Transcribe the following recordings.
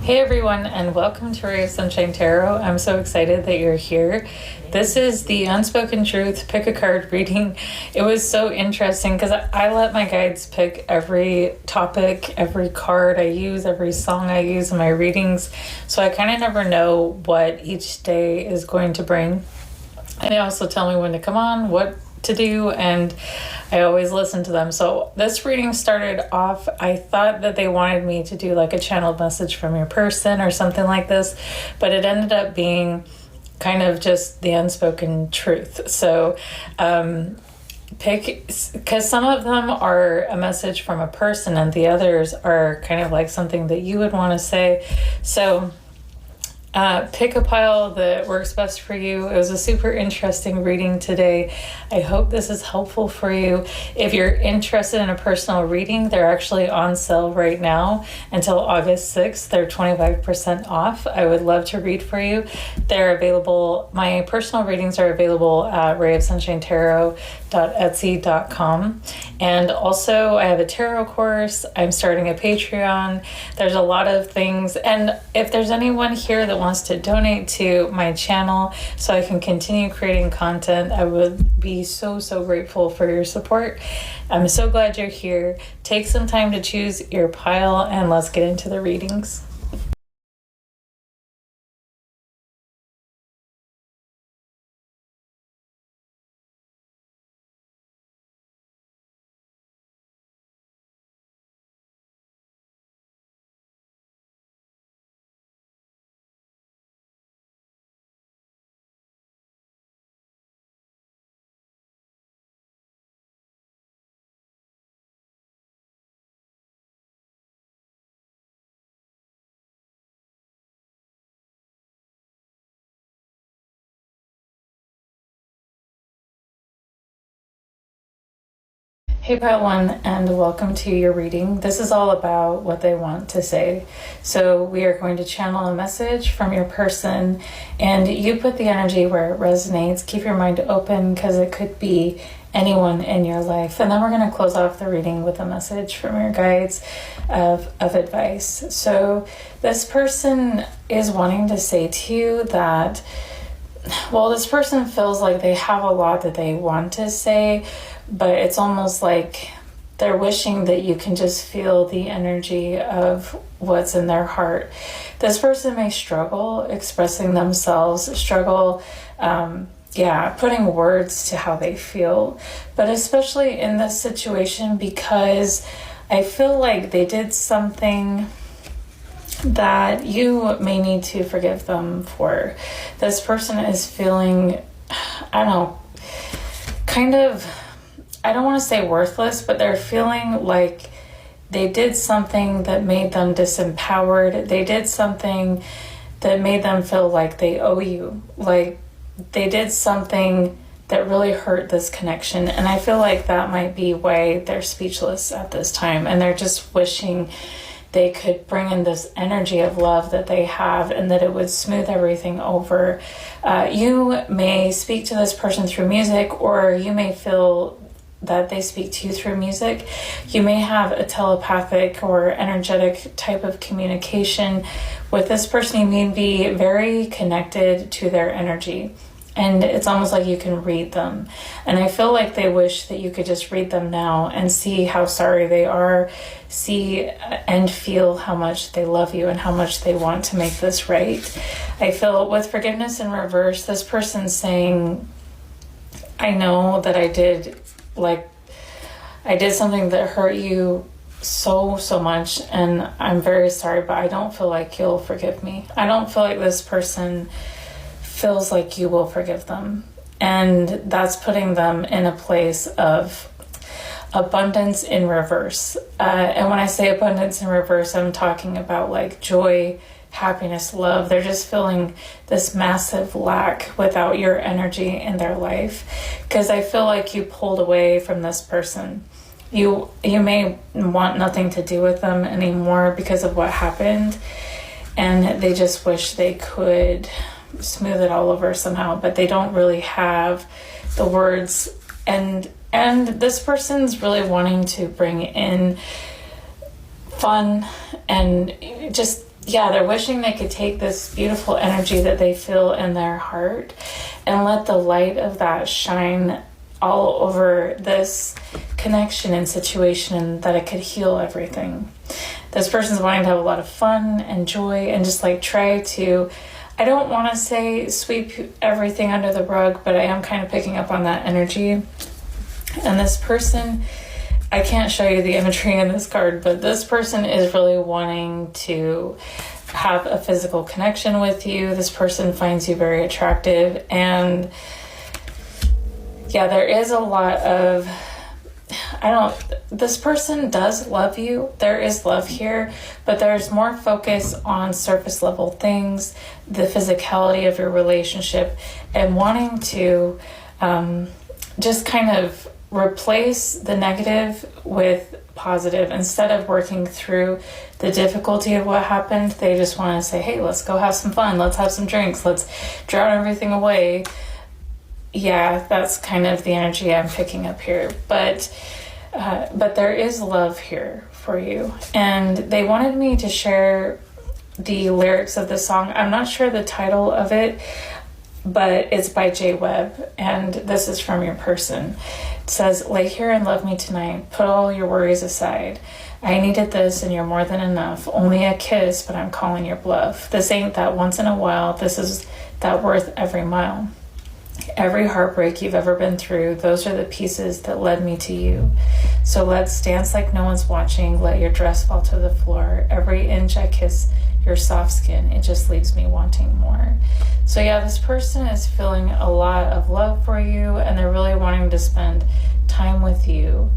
Hey everyone, and welcome to Ray of Sunshine Tarot. I'm so excited that you're here. This is the Unspoken Truth Pick a Card reading. It was so interesting because I let my guides pick every topic, every card I use, every song I use in my readings. So I kind of never know what each day is going to bring. And they also tell me when to come on, what to do, and I always listen to them. So this reading started off, I thought that they wanted me to do like a channeled message from your person or something like this, but it ended up being kind of just the unspoken truth. So pick, because some of them are a message from a person and the others are kind of like something that you would want to say. So pick a pile that works best for you. It was a super interesting reading today. I hope this is helpful for you. If you're interested in a personal reading, they're actually on sale right now until August 6th. They're 25% off. I would love to read for you. They're available. My personal readings are available at rayofsunshinetarot.etsy.com. And also I have a tarot course. I'm starting a Patreon. There's a lot of things. And if there's anyone here that wants to donate to my channel so I can continue creating content, I would be so grateful for your support. I'm so glad you're here. Take some time to choose your pile and let's get into the readings. Hey Pile One, and welcome to your reading. This is all about what they want to say. So we are going to channel a message from your person, and you put the energy where it resonates. Keep your mind open because it could be anyone in your life. And then we're going to close off the reading with a message from your guides of advice. So this person is wanting to say to you that, well, this person feels like they have a lot that they want to say, but it's almost like they're wishing that you can just feel the energy of what's in their heart. This person may struggle expressing themselves, struggle, putting words to how they feel, but especially in this situation because I feel like they did something that you may need to forgive them for. This person is feeling, I don't know, kind of, I don't want to say worthless, but they're feeling like they did something that made them disempowered. They did something that made them feel like they owe you. Like they did something that really hurt this connection. And I feel like that might be why they're speechless at this time. And they're just wishing they could bring in this energy of love that they have and that it would smooth everything over. You may speak to this person through music, or you may feel that they speak to you through music. You may have a telepathic or energetic type of communication with this person. You may be very connected to their energy, and it's almost like you can read them. And I feel like they wish that you could just read them now and see how sorry they are, see and feel how much they love you and how much they want to make this right. I feel with forgiveness in reverse, this person's saying, I know that I did something that hurt you so much, and I'm very sorry, but I don't feel like you'll forgive me. I don't feel like this person feels like you will forgive them. And that's putting them in a place of abundance in reverse. And when I say abundance in reverse, I'm talking about like joy, happiness, love. They're just feeling this massive lack without your energy in their life, because I feel like you pulled away from this person. You may want nothing to do with them anymore because of what happened, and they just wish they could smooth it all over somehow, but they don't really have the words. And this person's really wanting to bring in fun and just yeah, they're wishing they could take this beautiful energy that they feel in their heart and let the light of that shine all over this connection and situation, and that it could heal everything. This person's wanting to have a lot of fun and joy and just like try to, I don't want to say sweep everything under the rug, but I am kind of picking up on that energy. And this person, I can't show you the imagery in this card, but this person is really wanting to have a physical connection with you. This person finds you very attractive. And yeah, there is a lot of, this person does love you. There is love here, but there's more focus on surface level things, the physicality of your relationship, and wanting to just kind of replace the negative with positive. Instead of working through the difficulty of what happened, they just want to say, hey, let's go have some fun. Let's have some drinks. Let's drown everything away. Yeah, that's kind of the energy I'm picking up here. But there is love here for you. And they wanted me to share the lyrics of the song. I'm not sure the title of it, but it's by Jay Webb, and this is from your person. It says, lay here and love me tonight. Put all your worries aside. I needed this and you're more than enough. Only a kiss, but I'm calling your bluff. This ain't that once in a while. This is that worth every mile. Every heartbreak you've ever been through, those are the pieces that led me to you. So let's dance like no one's watching. Let your dress fall to the floor. Every inch I kiss your soft skin, it just leaves me wanting more. So yeah, this person is feeling a lot of love for you, and they're really wanting to spend time with you.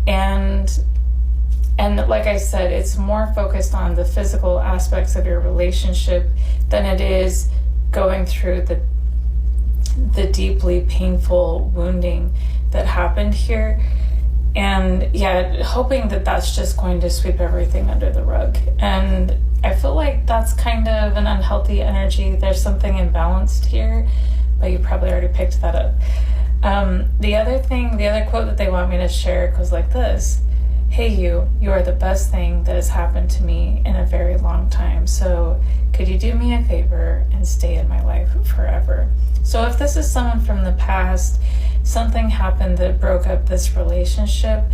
And like I said, it's more focused on the physical aspects of your relationship than it is going through the deeply painful wounding that happened here. And yeah, hoping that that's just going to sweep everything under the rug. And I feel like that's kind of an unhealthy energy. There's something imbalanced here, but you probably already picked that up. The other quote that they want me to share goes like this. Hey you are the best thing that has happened to me in a very long time. So could you do me a favor and stay in my life forever? So if this is someone from the past, something happened that broke up this relationship,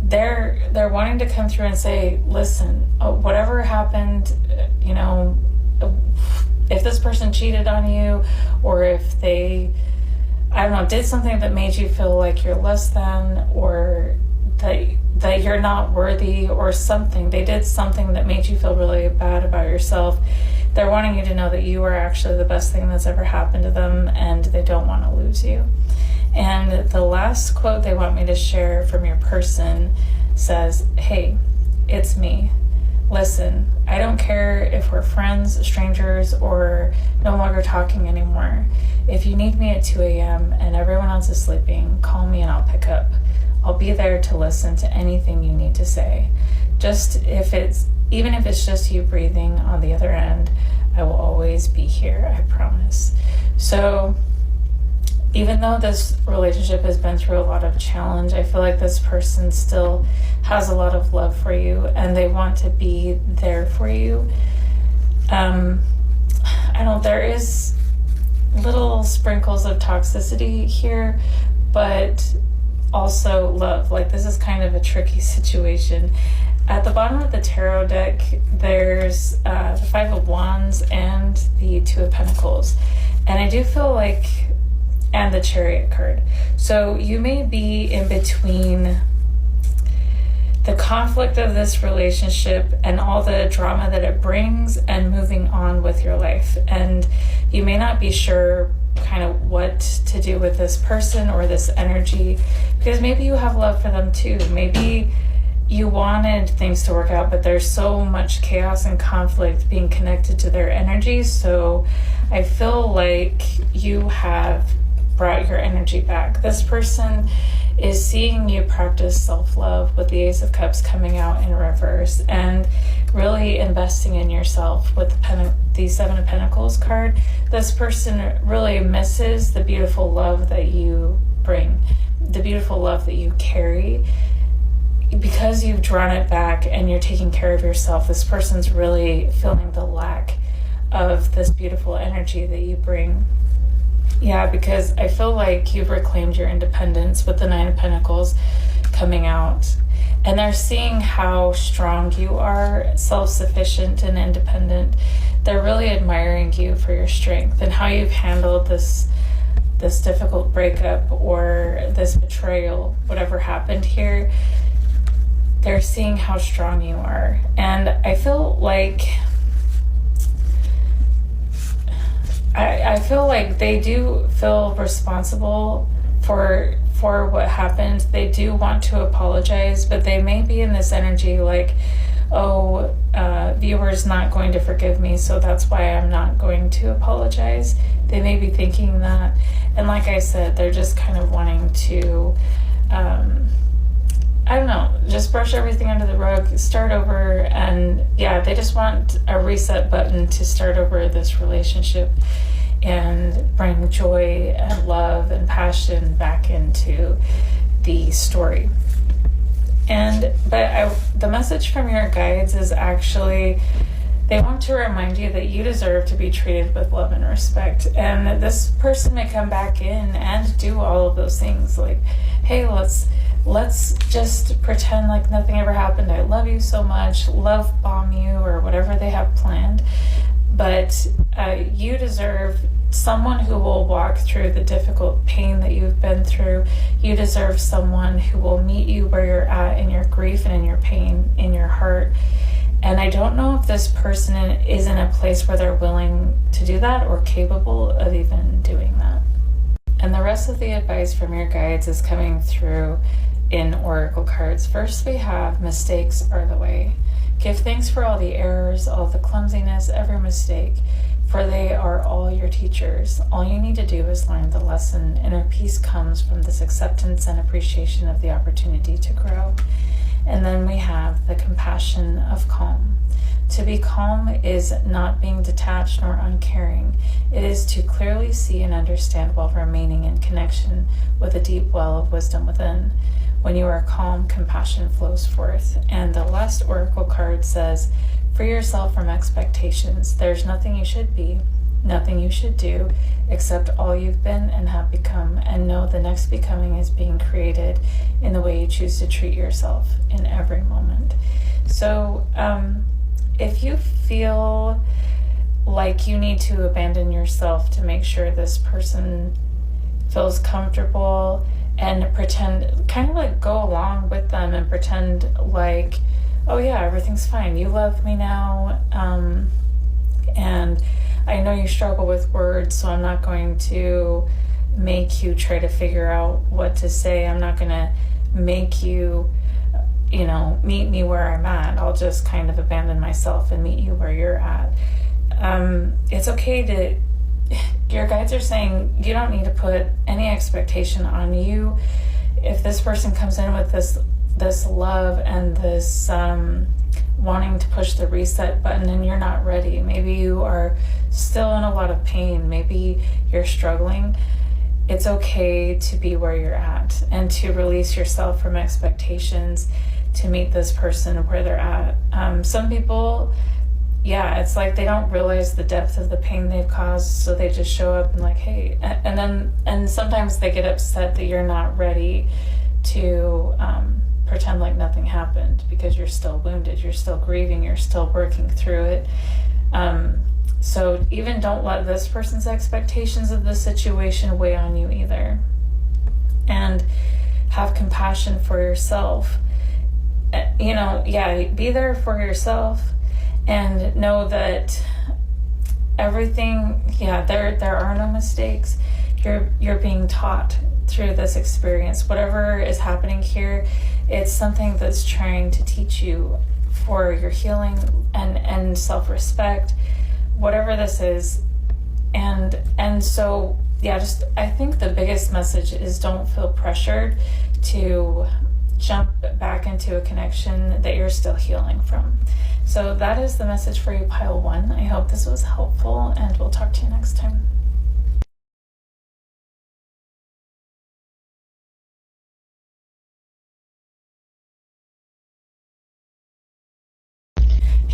they're wanting to come through and say, listen, whatever happened, if this person cheated on you, or if they, did something that made you feel like you're less than, or that you're not worthy, or something, they did something that made you feel really bad about yourself, they're wanting you to know that you are actually the best thing that's ever happened to them, and they don't want to lose you. And the last quote they want me to share from your person says, hey, it's me. Listen, I don't care if we're friends, strangers, or no longer talking anymore. If you need me at 2 a.m. and everyone else is sleeping, call me and I'll pick up. I'll be there to listen to anything you need to say. Even if it's just you breathing on the other end, I will always be here, I promise. So even though this relationship has been through a lot of challenge, I feel like this person still has a lot of love for you, and they want to be there for you. There is little sprinkles of toxicity here, but also love. Like, this is kind of a tricky situation. At the bottom of the tarot deck, there's the Five of Wands and the Two of Pentacles. And I do feel like, and the Chariot card. So you may be in between the conflict of this relationship and all the drama that it brings, and moving on with your life. And you may not be sure kind of what to do with this person or this energy, because maybe you have love for them too. Maybe you wanted things to work out, but there's so much chaos and conflict being connected to their energy. So I feel like you have brought your energy back. This person is seeing you practice self-love with the Ace of Cups coming out in reverse, and really investing in yourself with the Seven of Pentacles card. This person really misses the beautiful love that you bring, the beautiful love that you carry. because you've drawn it back and you're taking care of yourself, this person's really feeling the lack of this beautiful energy that you bring. Yeah, because I feel like you've reclaimed your independence with the Nine of Pentacles coming out. And they're seeing how strong you are, self-sufficient and independent. They're really admiring you for your strength and how you've handled this difficult breakup or this betrayal, whatever happened here. They're seeing how strong you are. And I feel like I feel like they do feel responsible for what happened. They do want to apologize, but they may be in this energy like, oh, viewer's not going to forgive me, so that's why I'm not going to apologize. They may be thinking that. And like I said, they're just kind of wanting to, I don't know, just brush everything under the rug, start over, and yeah, they just want a reset button to start over this relationship and bring joy and love and passion back into the story. But the message from your guides is actually, they want to remind you that you deserve to be treated with love and respect. And this person may come back in and do all of those things, like, hey, let's just pretend like nothing ever happened. I love you so much, love bomb you, or whatever they have planned. But you deserve someone who will walk through the difficult pain that you've been through. You deserve someone who will meet you where you're at in your grief and in your pain, in your heart. And I don't know if this person is in a place where they're willing to do that or capable of even doing that. And the rest of the advice from your guides is coming through in oracle cards. First, we have mistakes are the way. Give thanks for all the errors, all the clumsiness, every mistake, for they are all your teachers. All you need to do is learn the lesson. Inner peace comes from this acceptance and appreciation of the opportunity to grow. And then we have the compassion of calm. To be calm is not being detached nor uncaring. It is to clearly see and understand while remaining in connection with a deep well of wisdom within. When you are calm, compassion flows forth. And the last oracle card says, free yourself from expectations. There's nothing you should be, nothing you should do, except all you've been and have become. And know the next becoming is being created in the way you choose to treat yourself in every moment. So if you feel like you need to abandon yourself to make sure this person feels comfortable, and pretend, kind of like go along with them and pretend like, oh yeah, everything's fine. You love me now. And I know you struggle with words, so I'm not going to make you try to figure out what to say. I'm not going to make you, meet me where I'm at. I'll just kind of abandon myself and meet you where you're at. It's okay to, your guides are saying you don't need to put any expectation on you. If this person comes in with this love and this wanting to push the reset button and you're not ready, maybe you are still in a lot of pain, maybe you're struggling, it's okay to be where you're at and to release yourself from expectations to meet this person where they're at. Some people, yeah, it's like they don't realize the depth of the pain they've caused, so they just show up and like, hey, and sometimes they get upset that you're not ready to pretend like nothing happened because you're still wounded, you're still grieving, you're still working through it. So even don't let this person's expectations of the situation weigh on you either. And have compassion for yourself. Be there for yourself. And know that everything, there are no mistakes. You're being taught through this experience. Whatever is happening here, it's something that's trying to teach you for your healing and self-respect, whatever this is. And so, I think the biggest message is don't feel pressured to jump back into a connection that you're still healing from. So that is the message for you, Pile 1. I hope this was helpful, and we'll talk to you next time.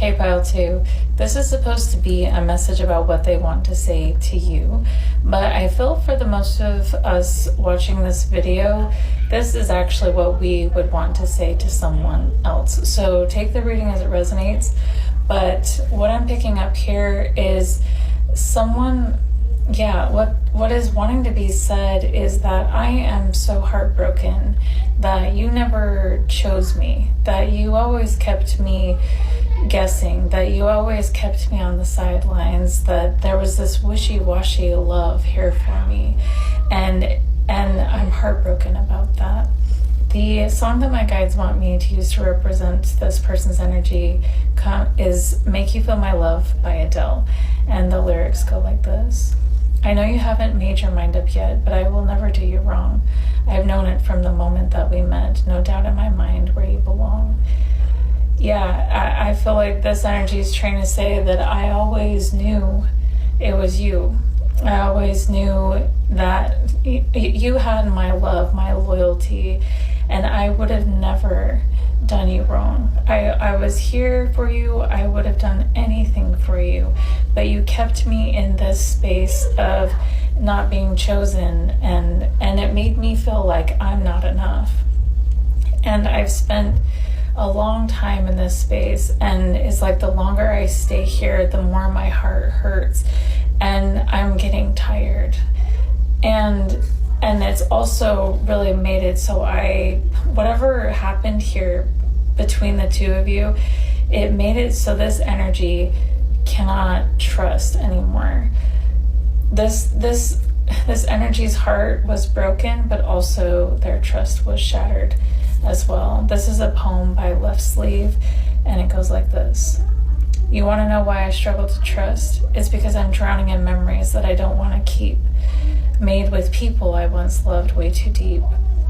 Hey, Pile 2. This is supposed to be a message about what they want to say to you, but I feel for the most of us watching this video, this is actually what we would want to say to someone else. So take the reading as it resonates, but what I'm picking up here is someone, what is wanting to be said is that I am so heartbroken that you never chose me, that you always kept me guessing, that you always kept me on the sidelines, that there was this wishy-washy love here for me, and I'm heartbroken about that. The song that my guides want me to use to represent this person's energy is Make You Feel My Love by Adele, and the lyrics go like this. I know you haven't made your mind up yet, but I will never do you wrong. I've known it from the moment that we met, no doubt in my mind where you belong. Yeah, I feel like this energy is trying to say that I always knew it was you. I always knew that you had my love, my loyalty, and I would have never done you wrong. I was here for you. I would have done anything for you, but you kept me in this space of not being chosen, and it made me feel like I'm not enough. And I've spent a long time in this space, and it's like the longer I stay here, the more my heart hurts, and I'm getting tired. And it's also really made it so whatever happened here between the two of you, it made it so this energy cannot trust anymore. This energy's heart was broken, but also their trust was shattered as well. This is a poem by Left Sleeve, and it goes like this. You want to know why I struggle to trust? It's because I'm drowning in memories that I don't want to keep, made with people I once loved way too deep.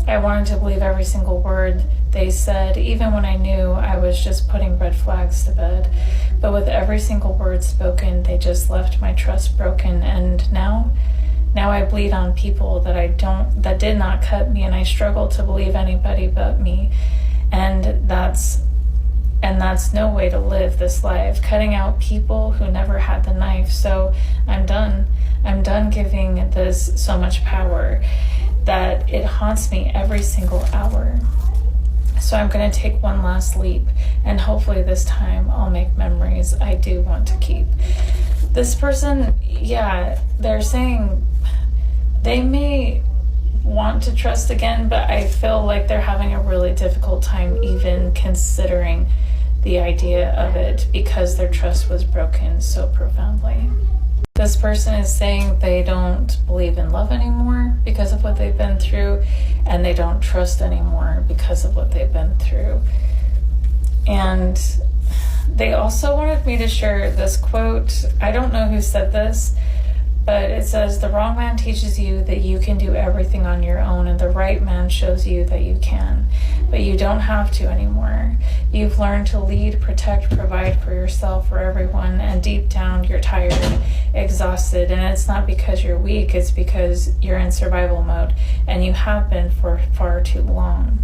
I wanted to believe every single word they said, even when I knew I was just putting red flags to bed. But with every single word spoken, they just left my trust broken, and now I bleed on people that did not cut me, and I struggle to believe anybody but me. And that's no way to live this life, cutting out people who never had the knife. So I'm done. I'm done giving this so much power that it haunts me every single hour. So I'm going to take one last leap, and hopefully this time I'll make memories I do want to keep. This person, they're saying they may want to trust again, but I feel like they're having a really difficult time even considering the idea of it because their trust was broken so profoundly. This person is saying they don't believe in love anymore because of what they've been through, and they don't trust anymore because of what they've been through. And they also wanted me to share this quote. I don't know who said this, but it says, the wrong man teaches you that you can do everything on your own, and the right man shows you that you can. But you don't have to anymore. You've learned to lead, protect, provide for yourself, for everyone, and deep down you're tired, exhausted, and it's not because you're weak, it's because you're in survival mode, and you have been for far too long.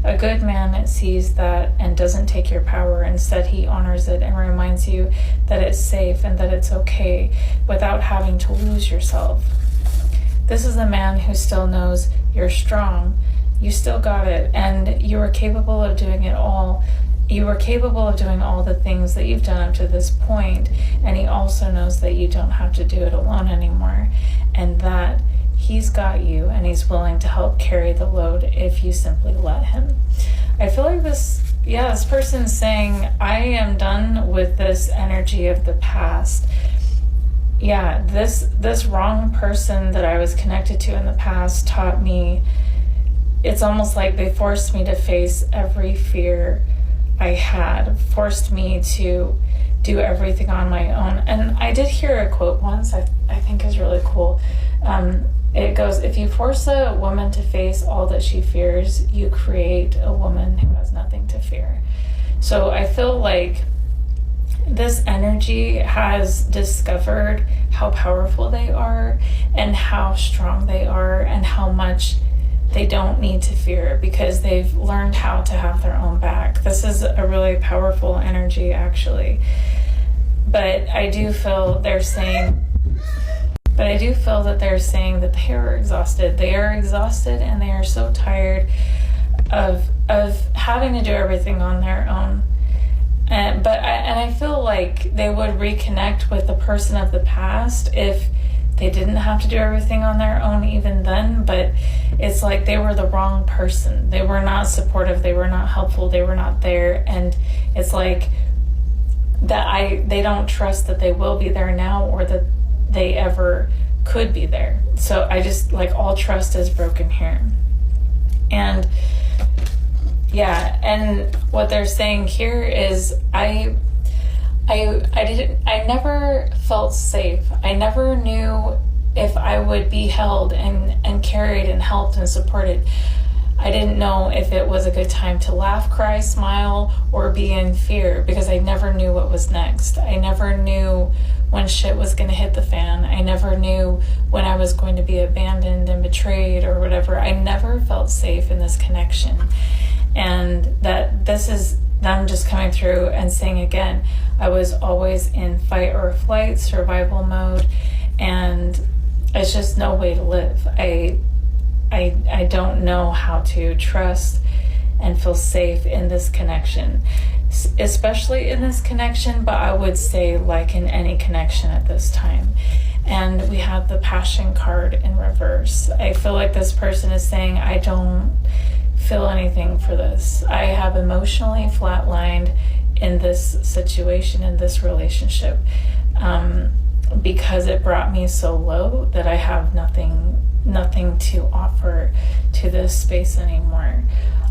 A good man sees that and doesn't take your power. Instead, he honors it and reminds you that it's safe and that it's okay without having to lose yourself. This is a man who still knows you're strong. You still got it, and you are capable of doing it all. You are capable of doing all the things that you've done up to this point, and he also knows that you don't have to do it alone anymore, and that he's got you, and he's willing to help carry the load if you simply let him. I feel like this person's saying, I am done with this energy of the past. This wrong person that I was connected to in the past taught me, it's almost like they forced me to face every fear I had, forced me to do everything on my own. And I did hear a quote once I think is really cool. It goes, if you force a woman to face all that she fears, you create a woman who has nothing to fear. So I feel like this energy has discovered how powerful they are and how strong they are and how much they don't need to fear because they've learned how to have their own back. This is a really powerful energy, actually. But I do feel they're saying that they are exhausted. They are exhausted and they are so tired of having to do everything on their own. And I feel like they would reconnect with the person of the past if they didn't have to do everything on their own even then. But it's like they were the wrong person. They were not supportive. They were not helpful. They were not there. And it's like they don't trust that they will be there now or that they ever could be there. So I just, like, all trust is broken here. And yeah, and what they're saying here is I never felt safe. I never knew if I would be held and carried and helped and supported. I didn't know if it was a good time to laugh, cry, smile, or be in fear, because I never knew what was next. I never knew when shit was going to hit the fan. I never knew when I was going to be abandoned and betrayed or whatever. I never felt safe in this connection. And that this is them just coming through and saying again, I was always in fight or flight, survival mode, and it's just no way to live. I don't know how to trust and feel safe in this connection, especially in this connection, but I would say like in any connection at this time. And we have the Passion card in reverse. I feel like this person is saying, I don't feel anything for this. I have emotionally flatlined in this situation, in this relationship, because it brought me so low that I have nothing to offer to this space anymore.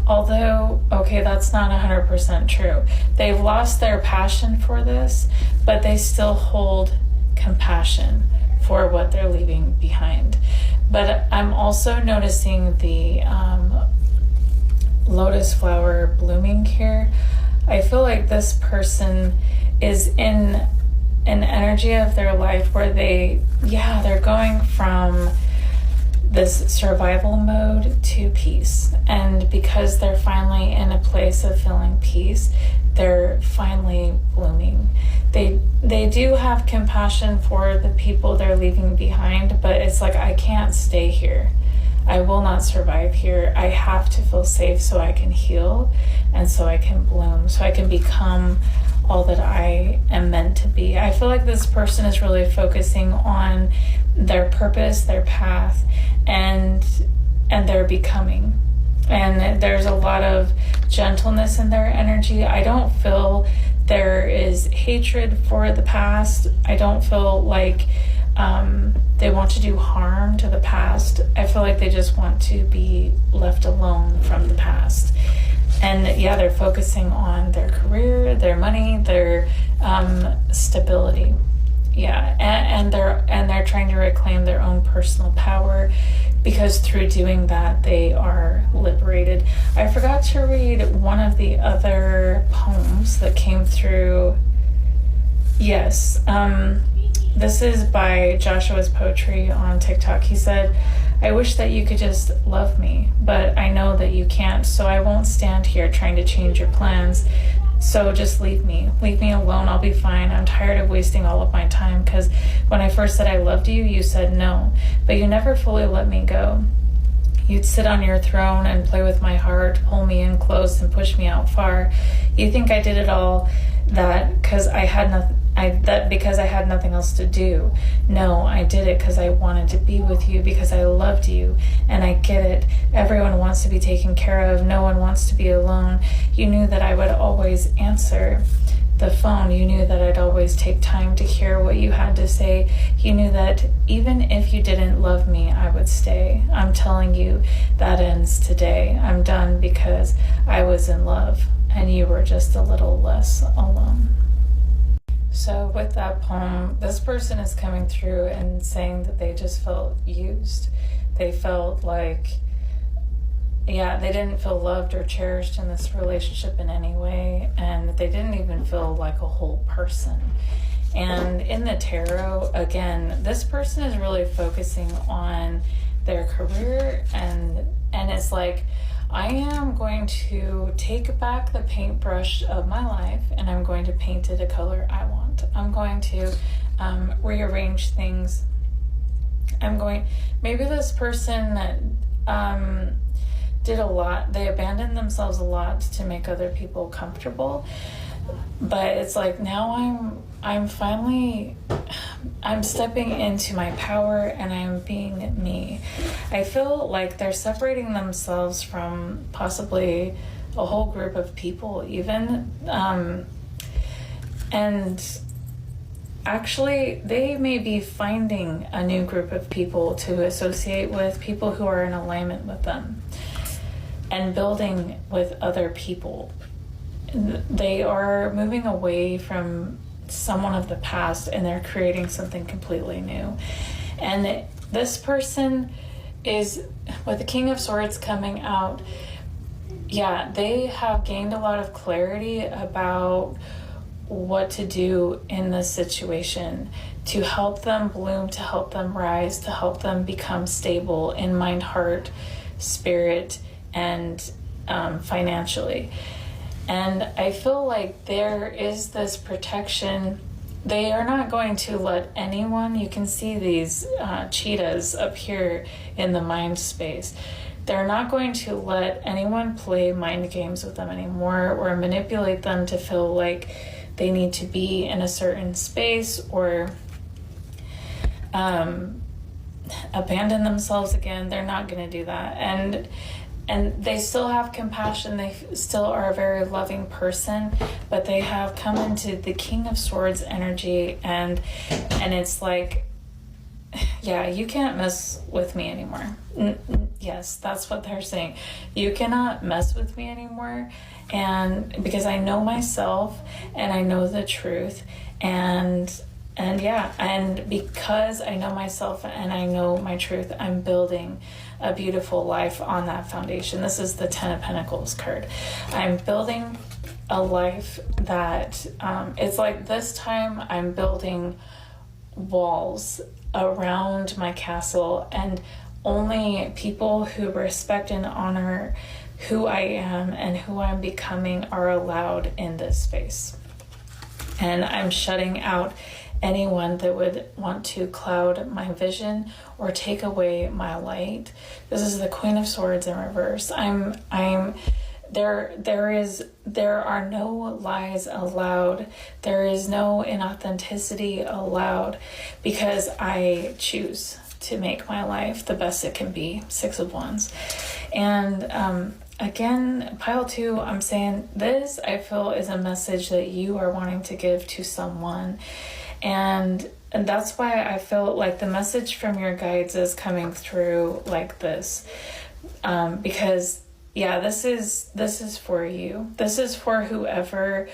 Although, okay, that's not 100% true. They've lost their passion for this, but they still hold compassion for what they're leaving behind. But I'm also noticing the lotus flower blooming here. I feel like this person is in an energy of their life where they're going from this survival mode to peace. And because they're finally in a place of feeling peace, they're finally blooming. They do have compassion for the people they're leaving behind, but it's like, I can't stay here. I will not survive here. I have to feel safe so I can heal and so I can bloom, so I can become all that I am meant to be. I feel like this person is really focusing on their purpose, their path, and their becoming. And there's a lot of gentleness in their energy. I don't feel there is hatred for the past. I don't feel like they want to do harm to the past. I feel like they just want to be left alone from the past. And yeah, they're focusing on their career, their money, their stability. Yeah, and they're trying to reclaim their own personal power, because through doing that, they are liberated. I forgot to read one of the other poems that came through. Yes, this is by Joshua's Poetry on TikTok. He said, I wish that you could just love me, but I know that you can't, so I won't stand here trying to change your plans. So just leave me alone. I'll be fine. I'm tired of wasting all of my time, because when I first said I loved you, you said no, but you never fully let me go. You'd sit on your throne and play with my heart, pull me in close and push me out far. You think I did it all that because I had nothing else to do. No, I did it because I wanted to be with you, because I loved you. And I get it. Everyone wants to be taken care of. No one wants to be alone. You knew that I would always answer the phone. You knew that I'd always take time to hear what you had to say. You knew that even if you didn't love me, I would stay. I'm telling you, that ends today. I'm done because I was in love and you were just a little less alone. So with that poem, this person is coming through and saying that they just felt used. They felt like, they didn't feel loved or cherished in this relationship in any way, and they didn't even feel like a whole person. And in the tarot, again, this person is really focusing on their career and And it's like, I am going to take back the paintbrush of my life and I'm going to paint it a color I want. I'm going to rearrange things. Maybe this person did a lot. They abandoned themselves a lot to make other people comfortable. But it's like, now I'm stepping into my power and I'm being me. I feel like they're separating themselves from possibly a whole group of people even. And actually, they may be finding a new group of people to associate with, people who are in alignment with them, and building with other people. They are moving away from someone of the past and they're creating something completely new. And this person is, with the King of Swords coming out, yeah, they have gained a lot of clarity about what to do in this situation to help them bloom, to help them rise, to help them become stable in mind, heart, spirit, and financially. And I feel like there is this protection. They are not going to let anyone, you can see these cheetahs up here in the mind space. They're not going to let anyone play mind games with them anymore or manipulate them to feel like they need to be in a certain space or abandon themselves again. They're not going to do that. And they still have compassion. They still are a very loving person, but they have come into the King of Swords energy, and it's like, yeah, you can't mess with me anymore. Yes, that's what they're saying. You cannot mess with me anymore, and because I know myself and I know the truth, and yeah, and because I know myself and I know my truth, I'm building a beautiful life on that foundation. This is the Ten of Pentacles card. I'm building a life that it's like this time I'm building walls around my castle, and only people who respect and honor who I am and who I'm becoming are allowed in this space. And I'm shutting out anyone that would want to cloud my vision or take away my light. This is the Queen of Swords in reverse. There are no lies allowed. There is no inauthenticity allowed, because I choose to make my life the best it can be. 6 of Wands. And again, pile 2, I'm saying this, I feel, is a message that you are wanting to give to someone. And that's why I feel like the message from your guides is coming through like this. Because yeah, this is for you. This is for whoever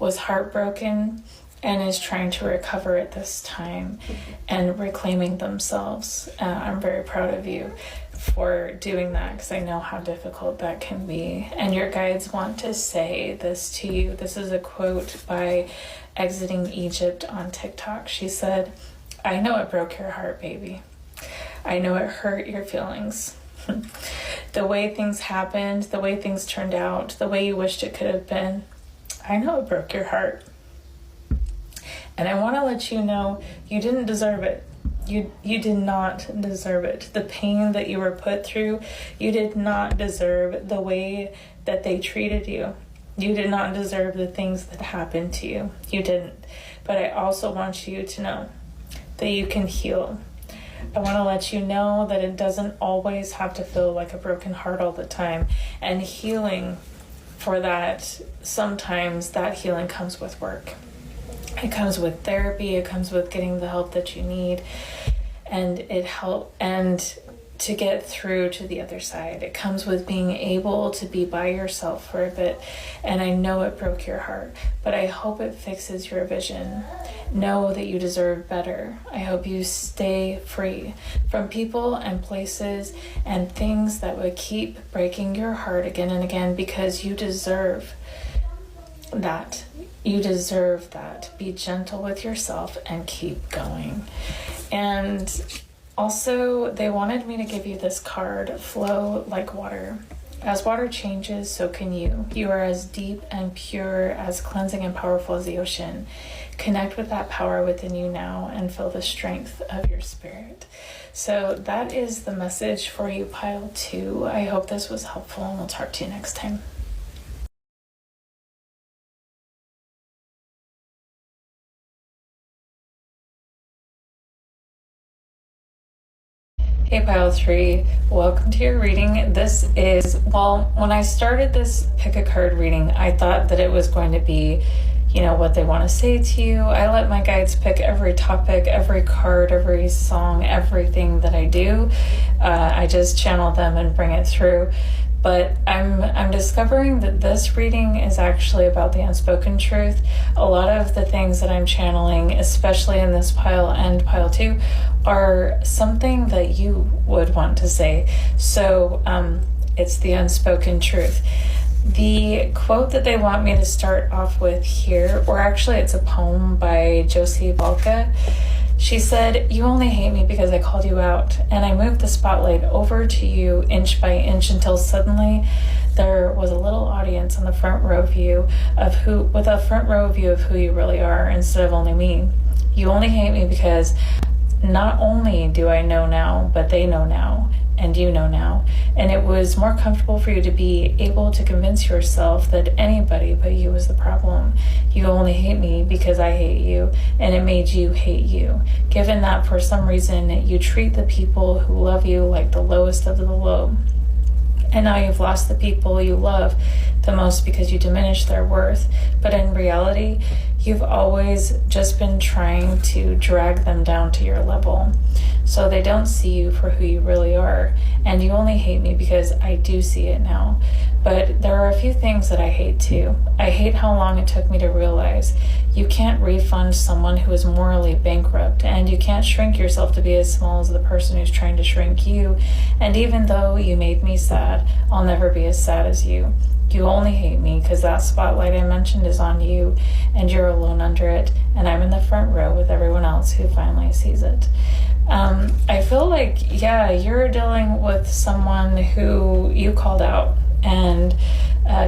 was heartbroken and is trying to recover at this time and reclaiming themselves. I'm very proud of you for doing that, because I know how difficult that can be. And your guides want to say this to you. This is a quote by Exiting Egypt on TikTok. She said, "I know it broke your heart, baby. I know it hurt your feelings. The way things happened, the way things turned out, the way you wished it could have been. I know it broke your heart. And I want to let you know you didn't deserve it. You did not deserve it. The pain that you were put through, you did not deserve the way that they treated you. You did not deserve the things that happened to you. You didn't. But I also want you to know that you can heal. I want to let you know that it doesn't always have to feel like a broken heart all the time. And healing for that, sometimes that healing comes with work. It comes with therapy. It comes with getting the help that you need, and to get through to the other side. It comes with being able to be by yourself for a bit. And I know it broke your heart, but I hope it fixes your vision. Know that you deserve better. I hope you stay free from people and places and things that would keep breaking your heart again and again, because you deserve that. You deserve that. Be gentle with yourself and keep going. And Also, they wanted me to give you this card, Flow Like Water. As water changes, so can you. You are as deep and pure, as cleansing and powerful as the ocean. Connect with that power within you now and feel the strength of your spirit. So that is the message for you, pile 2. I hope this was helpful, and we'll talk to you next time. Hey pile 3, welcome to your reading. This is, well, when I started this pick a card reading, I thought that it was going to be, you know, what they want to say to you. I let my guides pick every topic, every card, every song, everything that I do. I just channel them and bring it through. But I'm discovering that this reading is actually about the unspoken truth. A lot of the things that I'm channeling, especially in this pile and pile 2, are something that you would want to say. So it's the unspoken truth. The quote that they want me to start off with here, or actually it's a poem by Josie Balka. She said, "You only hate me because I called you out, and I moved the spotlight over to you inch by inch until suddenly there was a little audience on the front row view of with a front row view of who you really are instead of only me. You only hate me because not only do I know now, but they know now, and you know now. And it was more comfortable for you to be able to convince yourself that anybody but you was the problem. You only hate me because I hate you, and it made you hate you. Given that for some reason you treat the people who love you like the lowest of the low. And now you've lost the people you love the most because you diminish their worth. But in reality, you've always just been trying to drag them down to your level. So they don't see you for who you really are. And you only hate me because I do see it now. But there are a few things that I hate too. I hate how long it took me to realize you can't refund someone who is morally bankrupt, and you can't shrink yourself to be as small as the person who's trying to shrink you. And even though you made me sad, I'll never be as sad as you. You only hate me because that spotlight I mentioned is on you, and you're alone under it, and I'm in the front row with everyone else who finally sees it." I feel like, yeah, you're dealing with someone who you called out, and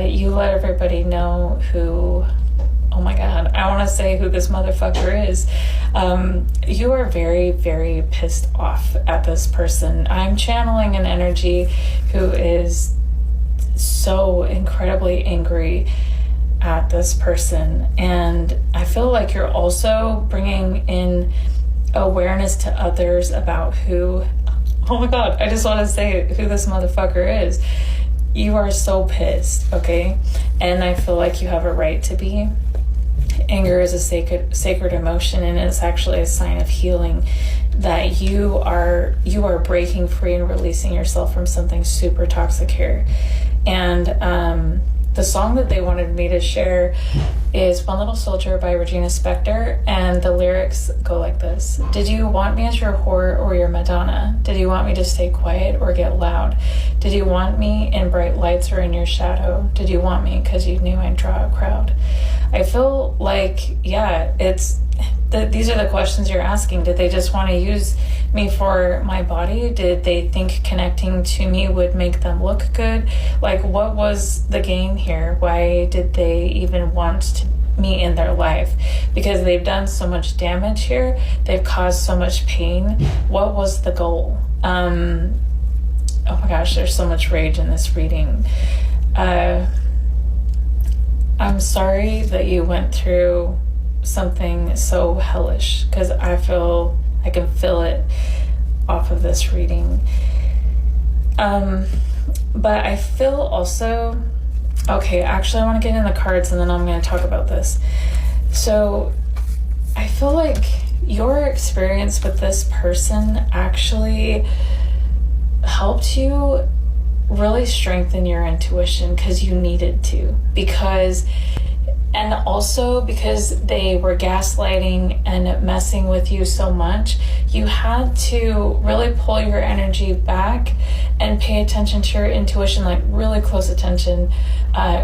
you let everybody know who, oh my God, I want to say who this motherfucker is. You are very, very pissed off at this person. I'm channeling an energy who is so incredibly angry at this person. And I feel like you're also bringing in awareness to others about who, oh my God, I just want to say who this motherfucker is. You are so pissed, okay? And I feel like you have a right to be. Anger is a sacred emotion, and it's actually a sign of healing that you are breaking free and releasing yourself from something super toxic here. And the song that they wanted me to share is One Little Soldier by Regina Spektor, and the lyrics go like this. Did you want me as your whore or your Madonna? Did you want me to stay quiet or get loud? Did you want me in bright lights or in your shadow? Did you want me because you knew I'd draw a crowd? I feel like, yeah, these are the questions you're asking. Did they just want to use me for my body? Did they think connecting to me would make them look good? Like, what was the game here? Why did they even want me in their life? Because they've done so much damage here. They've caused so much pain. What was the goal? Oh my gosh, there's so much rage in this reading. I'm sorry that you went through something so hellish, because I can feel it off of this reading. But I feel also, okay, actually I want to get in the cards and then I'm going to talk about this. So I feel like your experience with this person actually helped you really strengthen your intuition, because you needed to, and also because they were gaslighting and messing with you so much, you had to really pull your energy back and pay attention to your intuition, like really close attention,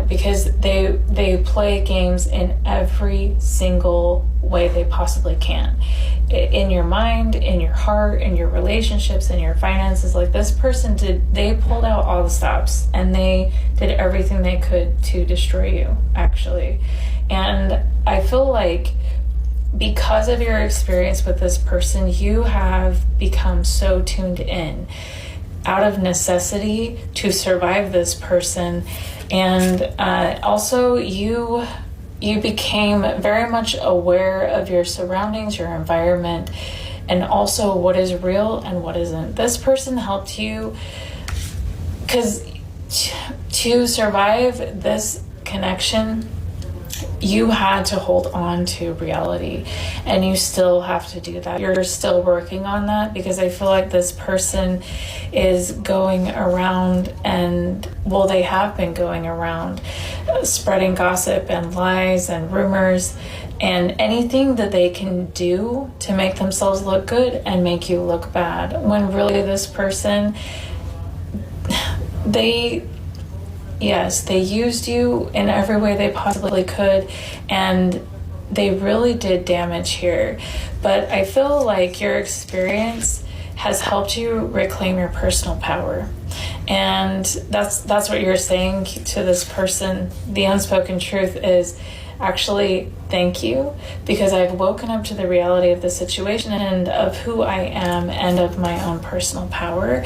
because they play games in every single way they possibly can. in your mind, in your heart, in your relationships, in your finances. Like, this person they pulled out all the stops and they did everything they could to destroy you, actually. And I feel like because of your experience with this person, you have become so tuned in out of necessity to survive this person. And also you became very much aware of your surroundings, your environment, and also what is real and what isn't. This person helped you because to survive this connection, you had to hold on to reality, and you still have to do that. You're still working on that, because I feel like this person is going around and, well, they have been going around spreading gossip and lies and rumors and anything that they can do to make themselves look good and make you look bad, when really this person, they used you in every way they possibly could, and they really did damage here. But I feel like your experience has helped you reclaim your personal power. And that's what you're saying to this person. The unspoken truth is actually, thank you, because I've woken up to the reality of the situation and of who I am and of my own personal power.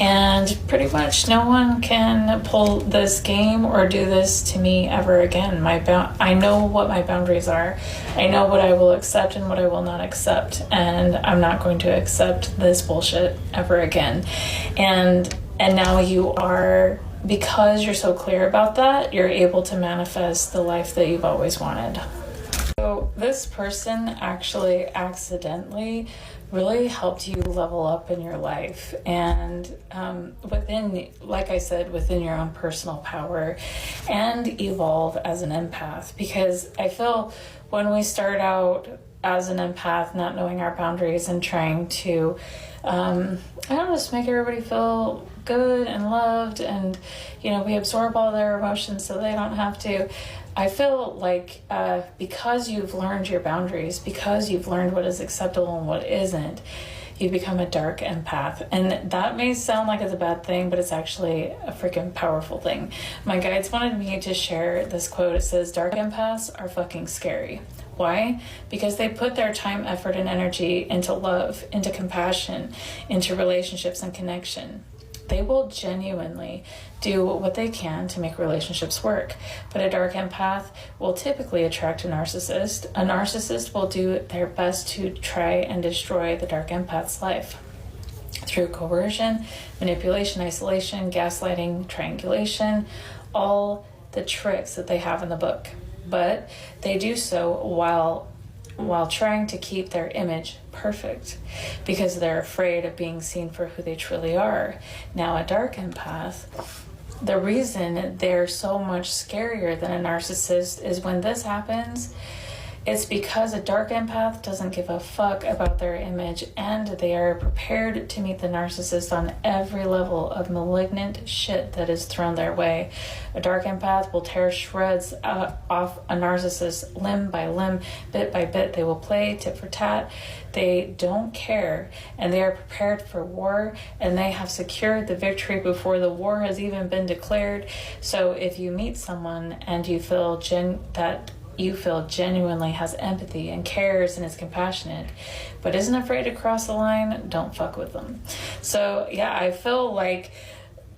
And pretty much no one can pull this game or do this to me ever again. I know what my boundaries are. I know what I will accept and what I will not accept. And I'm not going to accept this bullshit ever again. And now you are, because you're so clear about that, you're able to manifest the life that you've always wanted. So this person actually accidentally really helped you level up in your life, and within, like I said, within your own personal power, and evolve as an empath. Because I feel when we start out as an empath, not knowing our boundaries and trying to, just make everybody feel good and loved, and we absorb all their emotions so they don't have to. I feel like because you've learned your boundaries, because you've learned what is acceptable and what isn't, you become a dark empath. And that may sound like it's a bad thing, but it's actually a freaking powerful thing. My guides wanted me to share this quote. It says, "Dark empaths are fucking scary." Why? Because they put their time, effort, and energy into love, into compassion, into relationships and connection. They will genuinely do what they can to make relationships work. But a dark empath will typically attract a narcissist. A narcissist will do their best to try and destroy the dark empath's life through coercion, manipulation, isolation, gaslighting, triangulation, all the tricks that they have in the book. But they do so while trying to keep their image perfect, because they're afraid of being seen for who they truly are. Now, a dark empath, the reason they're so much scarier than a narcissist is when this happens, it's because a dark empath doesn't give a fuck about their image, and they are prepared to meet the narcissist on every level of malignant shit that is thrown their way. A dark empath will tear shreds off a narcissist limb by limb, bit by bit. They will play tit for tat. They don't care, and they are prepared for war, and they have secured the victory before the war has even been declared. So if you meet someone and you feel genuinely has empathy and cares and is compassionate, but isn't afraid to cross the line, don't fuck with them. So yeah, I feel like,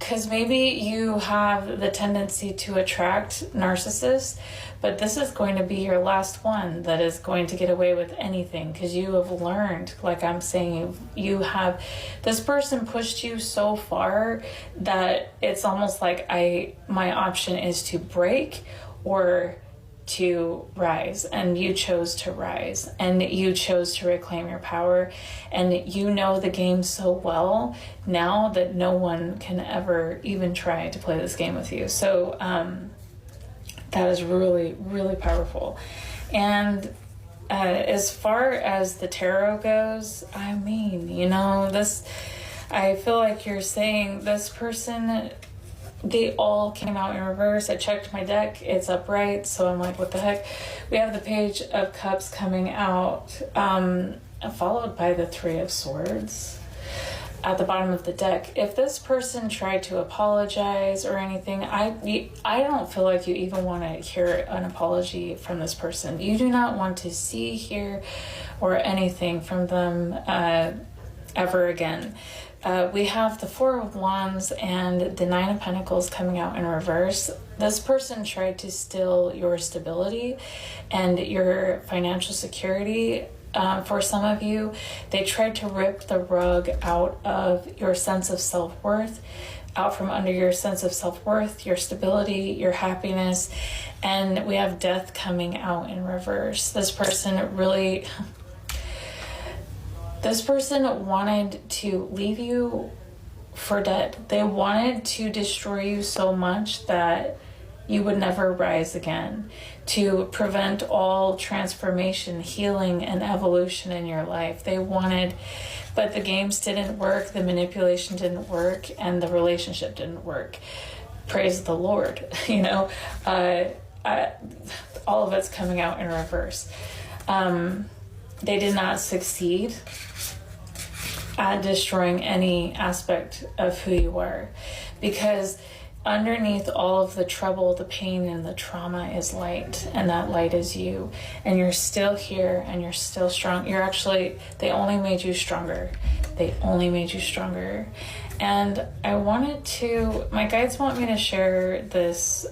because maybe you have the tendency to attract narcissists, but this is going to be your last one that is going to get away with anything, because you have learned, like I'm saying, you have, this person pushed you so far that it's almost like my option is to break or to rise, and you chose to rise, and you chose to reclaim your power, and you know the game so well now that no one can ever even try to play this game with you. So that is really, really powerful. And as far as the tarot goes, I mean, I feel like you're saying this person, they all came out in reverse. I checked my deck, it's upright, so I'm like, what the heck? We have the Page of Cups coming out. followed by the Three of Swords at the bottom of the deck. If this person tried to apologize or anything, I don't feel like you even want to hear an apology from this person. You do not want to see, hear, or anything from them ever again. We have the Four of Wands and the Nine of Pentacles coming out in reverse. This person tried to steal your stability and your financial security. For some of you, they tried to rip the rug out of your sense of self-worth, out from under your sense of self-worth, your stability, your happiness, and we have death coming out in reverse. This person wanted to leave you for dead. They wanted to destroy you so much that you would never rise again, to prevent all transformation, healing, and evolution in your life. They wanted, but the games didn't work, the manipulation didn't work, and the relationship didn't work. Praise the Lord. All of it's coming out in reverse. They did not succeed at destroying any aspect of who you are, because underneath all of the trouble, the pain, and the trauma is light, and that light is you, and you're still here, and you're still strong. They only made you stronger. And my guides want me to share this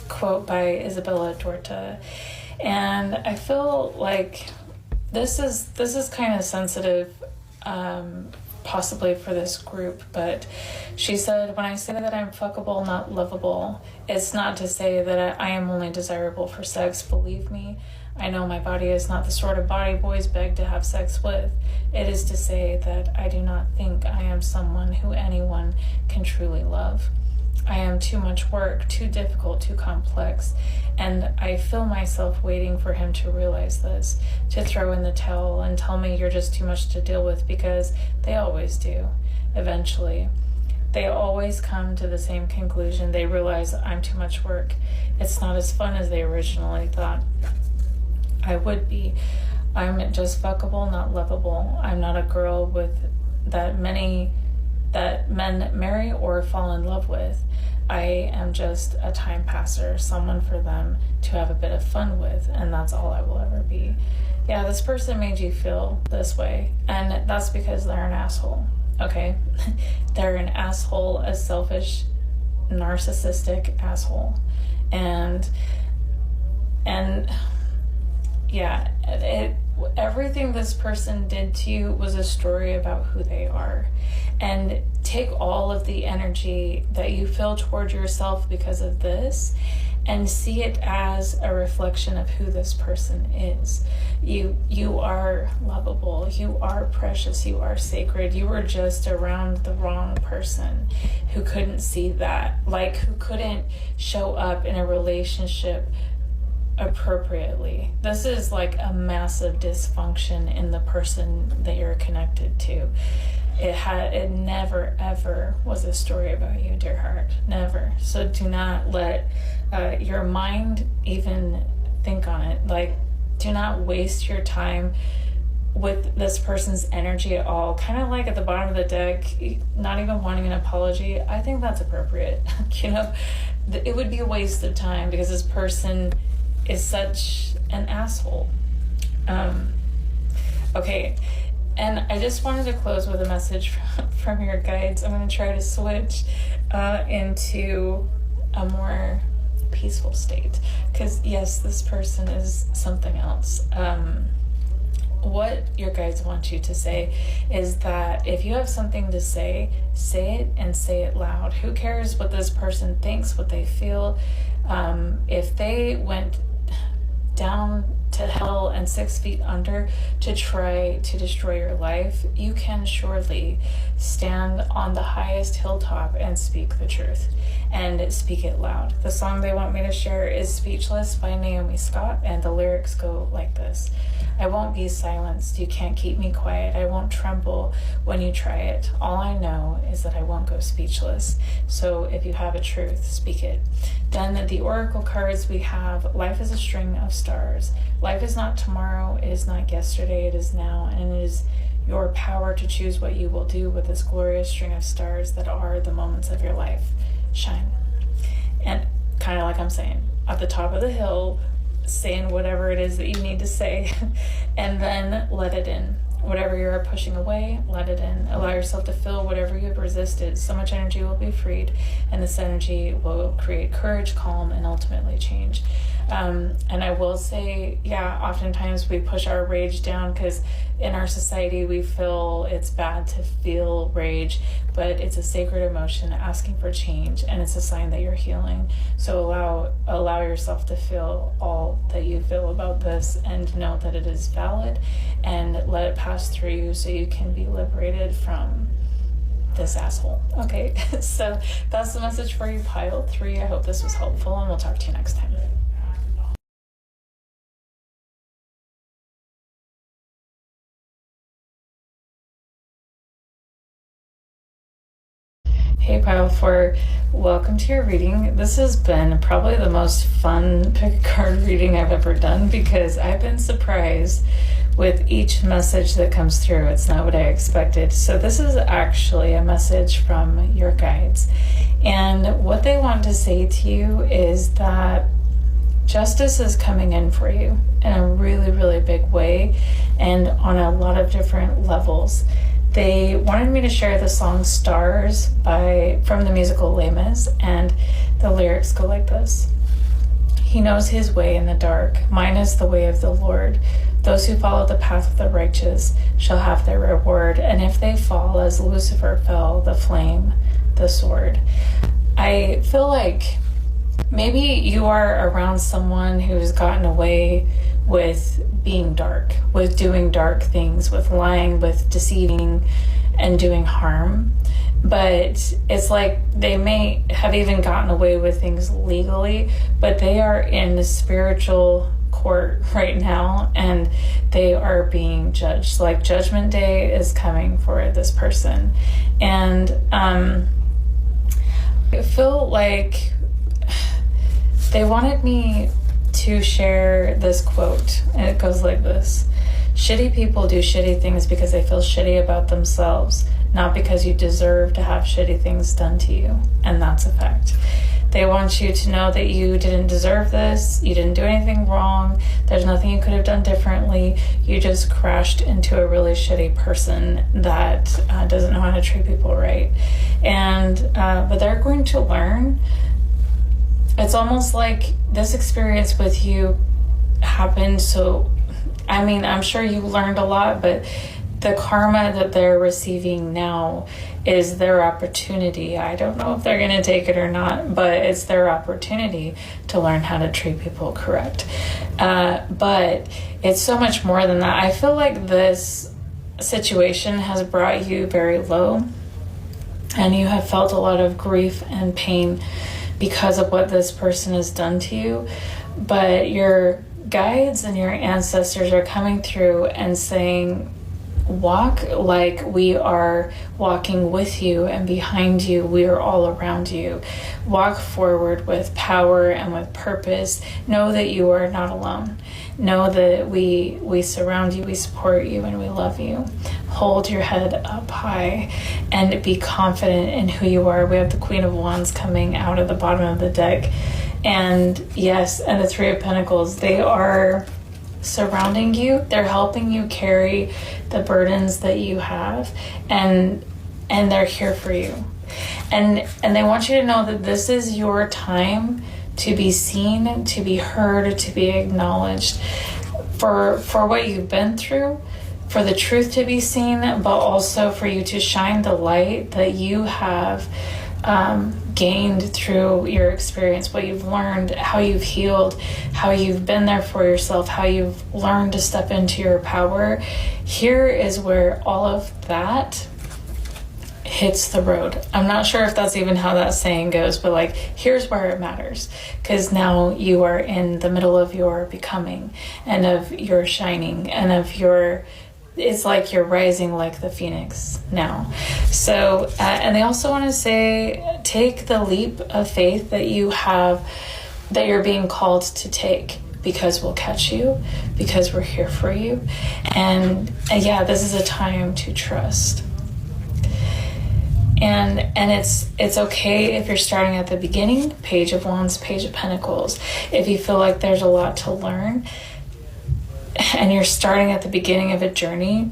quote by Isabella Dorta, and I feel like this is kind of sensitive, possibly for this group, but she said, when I say that I'm fuckable, not lovable, it's not to say that I am only desirable for sex. Believe me, I know my body is not the sort of body boys beg to have sex with. It is to say that I do not think I am someone who anyone can truly love. I am too much work, too difficult, too complex, and I feel myself waiting for him to realize this, to throw in the towel and tell me you're just too much to deal with, because they always do, eventually. They always come to the same conclusion. They realize I'm too much work. It's not as fun as they originally thought I would be. I'm just fuckable, not lovable. I'm not a girl that men marry or fall in love with. I am just a time passer, someone for them to have a bit of fun with, and that's all I will ever be. Yeah, this person made you feel this way, and that's because they're an asshole, okay? They're an asshole, a selfish, narcissistic asshole. And yeah, everything this person did to you was a story about who they are. And take all of the energy that you feel toward yourself because of this and see it as a reflection of who this person is. You are lovable, you are precious, you are sacred. You were just around the wrong person who couldn't see that, like who couldn't show up in a relationship appropriately. This is like a massive dysfunction in the person that you're connected to. It never ever was a story about you, dear heart. Never. So do not let your mind even think on it. Like, do not waste your time with this person's energy at all. Kind of like at the bottom of the deck, not even wanting an apology. I think that's appropriate. It would be a waste of time because this person is such an asshole. Okay, and I just wanted to close with a message from your guides. I'm going to try to switch into a more peaceful state, because yes, this person is something else. What your guides want you to say is that if you have something to say it and say it loud. Who cares what this person thinks, what they feel? If they went down to hell and 6 feet under to try to destroy your life, you can surely stand on the highest hilltop and speak the truth, and speak it loud. The song they want me to share is Speechless by Naomi Scott, and the lyrics go like this. I won't be silenced, you can't keep me quiet. I won't tremble when you try it. All I know is that I won't go speechless. So if you have a truth, speak it. Then the oracle cards we have: life is a string of stars. life is not tomorrow, it is not yesterday, it is now, and it is your power to choose what you will do with this glorious string of stars that are the moments of your life. Shine. And kind of like I'm saying, at the top of the hill, saying whatever it is that you need to say, and then let it in. Whatever you're pushing away, let it in. Allow yourself to feel whatever you've resisted. So much energy will be freed, and this energy will create courage, calm, and ultimately change. And I will say, yeah, oftentimes we push our rage down because in our society we feel it's bad to feel rage, but it's a sacred emotion asking for change, and it's a sign that you're healing. So allow yourself to feel all that you feel about this, and know that it is valid, and let it pass through you so you can be liberated from this asshole. Okay, so that's the message for you, pile 3. I hope this was helpful, and we'll talk to you next time. Hey Pile 4, welcome to your reading. This has been probably the most fun pick a card reading I've ever done, because I've been surprised with each message that comes through. It's not what I expected. So this is actually a message from your guides, and what they want to say to you is that justice is coming in for you in a really, really big way, and on a lot of different levels. They wanted me to share the song Stars from the musical Les Mis, and the lyrics go like this. He knows his way in the dark. Mine is the way of the Lord. Those who follow the path of the righteous shall have their reward. And if they fall as Lucifer fell, the flame, the sword. I feel like maybe you are around someone who's gotten away with being dark, with doing dark things, with lying, with deceiving, and doing harm. But it's like they may have even gotten away with things legally, but they are in the spiritual court right now, and they are being judged. Like Judgment Day is coming for this person. And I feel like they wanted me to share this quote, and it goes like this. Shitty people do shitty things because they feel shitty about themselves, not because you deserve to have shitty things done to you. And that's a fact. They want you to know that you didn't deserve this, you didn't do anything wrong, there's nothing you could have done differently, you just crashed into a really shitty person that doesn't know how to treat people right. And but they're going to learn. It's almost like this experience with you happened, so I mean, I'm sure you learned a lot, but the karma that they're receiving now is their opportunity. I don't know if they're going to take it or not, but it's their opportunity to learn how to treat people correct. But it's so much more than that. I feel like this situation has brought you very low, and you have felt a lot of grief and pain because of what this person has done to you. But your guides and your ancestors are coming through and saying, walk like we are walking with you and behind you. We are all around you. Walk forward with power and with purpose. Know that you are not alone. Know that we surround you, we support you, and we love you. Hold your head up high and be confident in who you are. We have the Queen of Wands coming out of the bottom of the deck. And yes, and the Three of Pentacles, they are surrounding you. They're helping you carry the burdens that you have, and they're here for you. And they want you to know that this is your time to be seen, to be heard, to be acknowledged for what you've been through, for the truth to be seen, but also for you to shine the light that you have gained through your experience, what you've learned, how you've healed, how you've been there for yourself, how you've learned to step into your power. Here is where all of that hits the road. I'm not sure if that's even how that saying goes, but like, here's where it matters, because now you are in the middle of your becoming and of your shining and of your, it's like you're rising like the phoenix now. So, and they also want to say, take the leap of faith that you have, that you're being called to take. because we'll catch you, because we're here for you. And yeah, this is a time to trust. And it's okay if you're starting at the beginning, Page of Wands, Page of Pentacles. If you feel like there's a lot to learn and you're starting at the beginning of a journey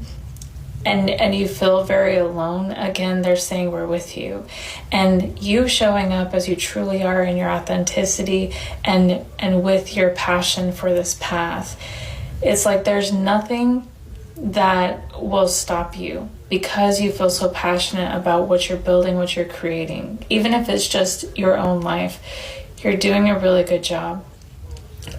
and you feel very alone, again, they're saying we're with you. And you showing up as you truly are in your authenticity and with your passion for this path, it's like there's nothing that will stop you, because you feel so passionate about what you're building, what you're creating. Even if it's just your own life, you're doing a really good job.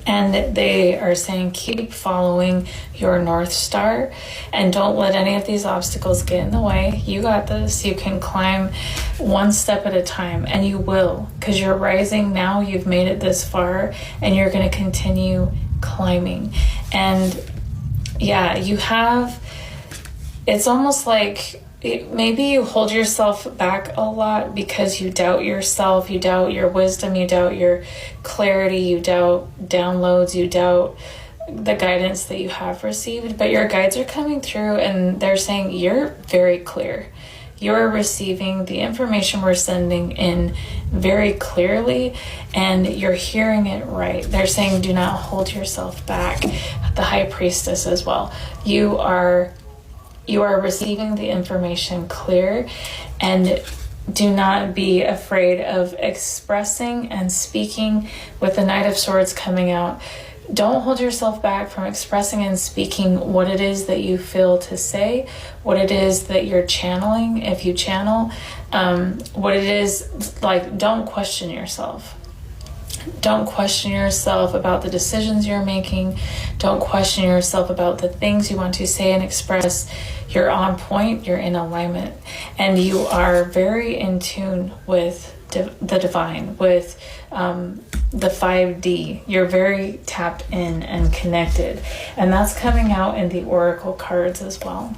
And they are saying keep following your North Star and don't let any of these obstacles get in the way. You got this. You can climb one step at a time, and you will, because you're rising now. You've made it this far, and you're going to continue climbing. And yeah, you have, it's almost like maybe you hold yourself back a lot because you doubt yourself, you doubt your wisdom, you doubt your clarity, you doubt downloads, you doubt the guidance that you have received. But your guides are coming through and they're saying you're very clear. You're receiving the information we're sending in very clearly, and you're hearing it right. They're saying do not hold yourself back. The High Priestess as well. You are receiving the information clear, and do not be afraid of expressing and speaking. With the Knight of Swords coming out, don't hold yourself back from expressing and speaking what it is that you feel to say, what it is that you're channeling, if you channel, what it is, like, don't question yourself. Don't question yourself about the decisions you're making. Don't question yourself about the things you want to say and express. You're on point, you're in alignment, and you are very in tune with the divine, with the 5D. You're very tapped in and connected, and that's coming out in the Oracle cards as well.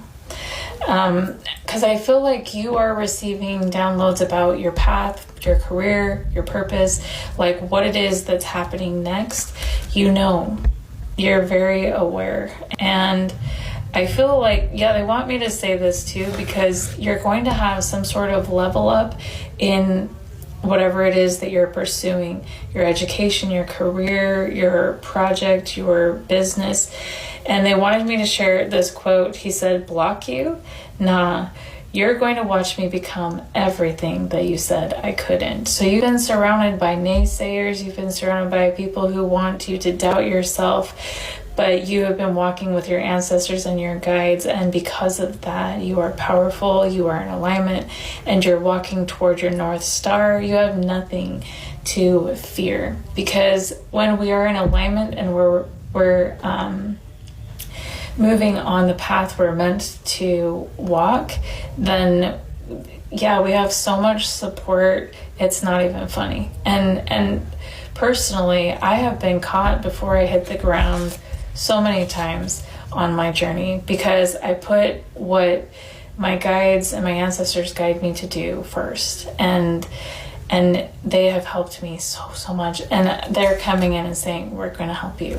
Because I feel like you are receiving downloads about your path, your career, your purpose, like what it is that's happening next. You know, you're very aware. And I feel like, yeah, they want me to say this too, because you're going to have some sort of level up in whatever it is that you're pursuing, your education, your career, your project, your business. And they wanted me to share this quote. He said, block you? Nah, you're going to watch me become everything that you said I couldn't. So you've been surrounded by naysayers. You've been surrounded by people who want you to doubt yourself, but you have been walking with your ancestors and your guides. And because of that, you are powerful, you are in alignment, and you're walking toward your North Star. You have nothing to fear, because when we are in alignment and we're moving on the path we're meant to walk, then yeah, we have so much support, it's not even funny. And personally, I have been caught before I hit the ground so many times on my journey, because I put what my guides and my ancestors guide me to do first, and they have helped me so much, and they're coming in and saying, we're going to help you,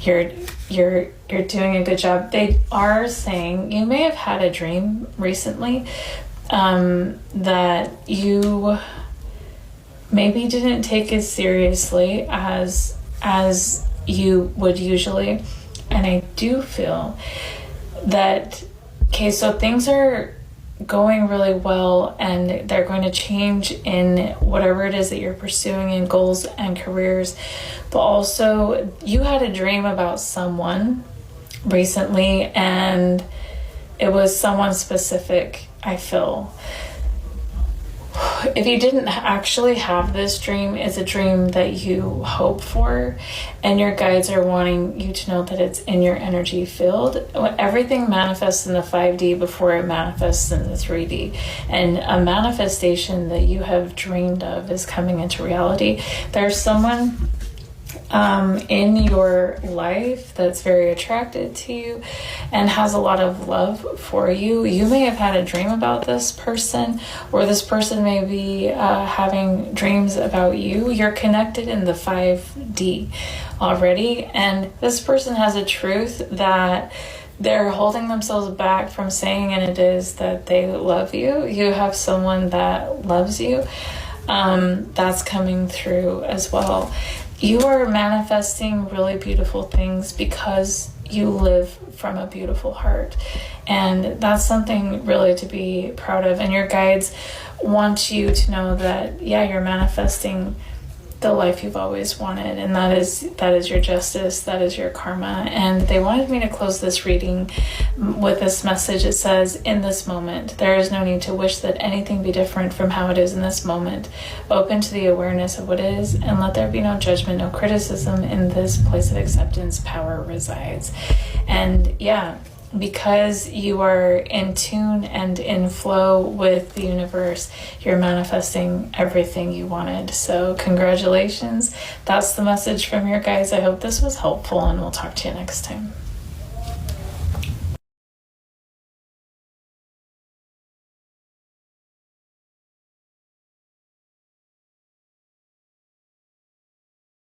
you're doing a good job. They are saying you may have had a dream recently that you maybe didn't take as seriously as you would usually. And I do feel that, okay, so things are going really well, and they're going to change in whatever it is that you're pursuing in goals and careers. But also, you had a dream about someone recently, and it was someone specific, I feel. If you didn't actually have this dream, it's a dream that you hope for, and your guides are wanting you to know that it's in your energy field. Everything manifests in the 5D before it manifests in the 3D, and a manifestation that you have dreamed of is coming into reality. There's someone in your life that's very attracted to you and has a lot of love for you. You may have had a dream about this person, or this person may be having dreams about you. You're connected in the 5D already, and this person has a truth that they're holding themselves back from saying, and it is that they love you. You have someone that loves you. That's coming through as well. You are manifesting really beautiful things because you live from a beautiful heart. And that's something really to be proud of. And your guides want you to know that, yeah, you're manifesting the life you've always wanted, and that is your justice, that is your karma. And they wanted me to close this reading with this message. It says, in this moment, there is no need to wish that anything be different from how it is in this moment. Open to the awareness of what is, and let there be no judgment, no criticism. In this place of acceptance, power resides. And yeah, because you are in tune and in flow with the universe, you're manifesting everything you wanted. So congratulations. That's the message from your guides. I hope this was helpful, and we'll talk to you next time.